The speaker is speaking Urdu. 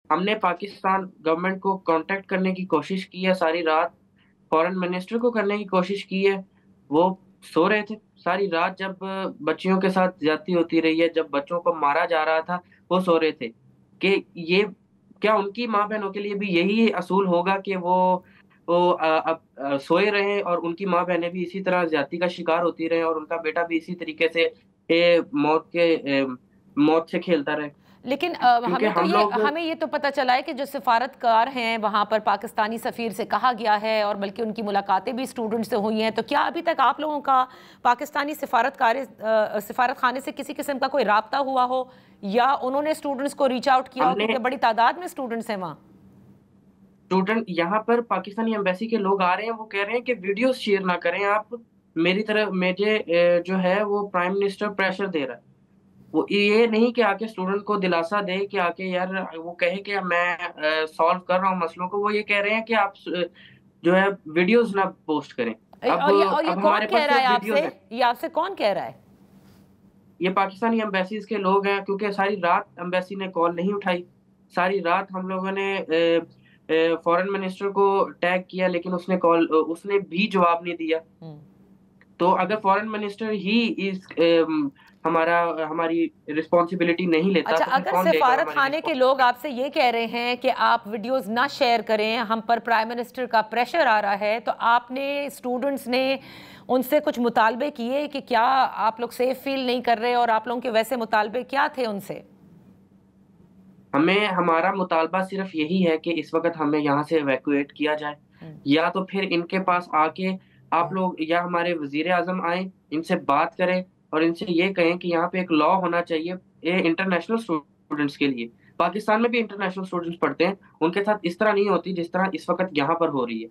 ہم نے پاکستان گورنمنٹ کو کانٹیکٹ کرنے کی کوشش کی ہے ساری رات، فورن منسٹر کو کرنے کی کوشش کی ہے، وہ سو رہے تھے ساری رات جب بچیوں کے ساتھ زیادتی ہوتی رہی ہے، جب بچوں کو مارا جا رہا تھا وہ سو رہے تھے کہ یہ کیا ان کی ماں بہنوں کے لیے بھی یہی اصول ہوگا کہ وہ سوئے رہیں اور ان کی ماں بہنیں بھی اسی طرح زیادتی کا شکار ہوتی رہیں اور ان کا بیٹا بھی اسی طریقے سے موت کے موت سے کھیلتا رہے؟ لیکن کیونکہ ہم لوگ ہمیں یہ تو پتہ چلا ہے کہ جو سفارتکار ہیں وہاں پر پاکستانی سفیر سے کہا گیا ہے، اور بلکہ ان کی ملاقاتیں بھی اسٹوڈنٹ سے ہوئی ہیں، تو کیا ابھی تک آپ لوگوں کا پاکستانی سفارت خانے سے کسی قسم کا کوئی رابطہ ہوا ہو، یا انہوں نے اسٹوڈنٹس کو ریچ آؤٹ کیا ہم ہو، نے کیونکہ بڑی تعداد میں اسٹوڈنٹس ہیں وہاں؟ اسٹوڈنٹ یہاں پر پاکستانی ایمبیسی کے لوگ آ رہے ہیں، وہ کہہ رہے ہیں کہ ویڈیوز شیئر نہ کریں آپ، میری طرف مجھے جو ہے وہ پرائم منسٹر پریشر دے رہا ہے، وہ یہ نہیں کہ آ کے اسٹوڈنٹ کو دلاسا دے کہ آ کے یار وہ کہے کہ میں سالو کر رہا ہوں مسئلوں کو، وہ یہ کہہ رہے ہیں کہ آپ جو ہے ویڈیوز نہ پوسٹ کریں۔ اب اور یہ اب کون ہمارے کہہ پاس رہا ہے صرف آپ سے؟ ویڈیوز ہیں، یہ آپ سے کون کہہ رہا ہے؟ یہ پاکستانی ایمبیسیز کے لوگ ہیں، کیونکہ ساری رات ایمبیسی نے کال نہیں اٹھائی، ساری رات ہم لوگوں نے فورن منسٹر کو ٹیگ کیا لیکن اس نے بھی جواب نہیں دیا۔ تو اگر فورن منسٹر ہی ہماری رسپانسبلٹی نہیں لیتا اچھا، تو پھر اگر کون لے گا سفارت ہماری خانے کے لوگ رسپانسبلٹی؟ آپ سے یہ کہہ رہے ہیں کہ آپ ویڈیوز نہ شیئر کریں، ہم پر پرائم منسٹر کا پریشر آ رہا ہے، تو آپ نے اسٹوڈنٹس نے ان سے کچھ مطالبے کیے کہ کیا آپ لوگ سیف فیل نہیں کر رہے، اور آپ لوگوں کے ویسے مطالبے کیا تھے ان سے؟ ہمارا مطالبہ صرف یہی ہے کہ اس وقت ہمیں یہاں سے ایویکویٹ کیا جائے، یا تو پھر ان کے پاس آ کے آپ لوگ یا ہمارے وزیر اعظم آئیں، ان سے بات کریں اور ان سے یہ کہیں کہ یہاں پہ ایک لا ہونا چاہیے انٹرنیشنل اسٹوڈنٹس کے لیے۔ پاکستان میں بھی انٹرنیشنل اسٹوڈنٹس پڑھتے ہیں، ان کے ساتھ اس طرح نہیں ہوتی جس طرح اس وقت یہاں پر ہو رہی ہے۔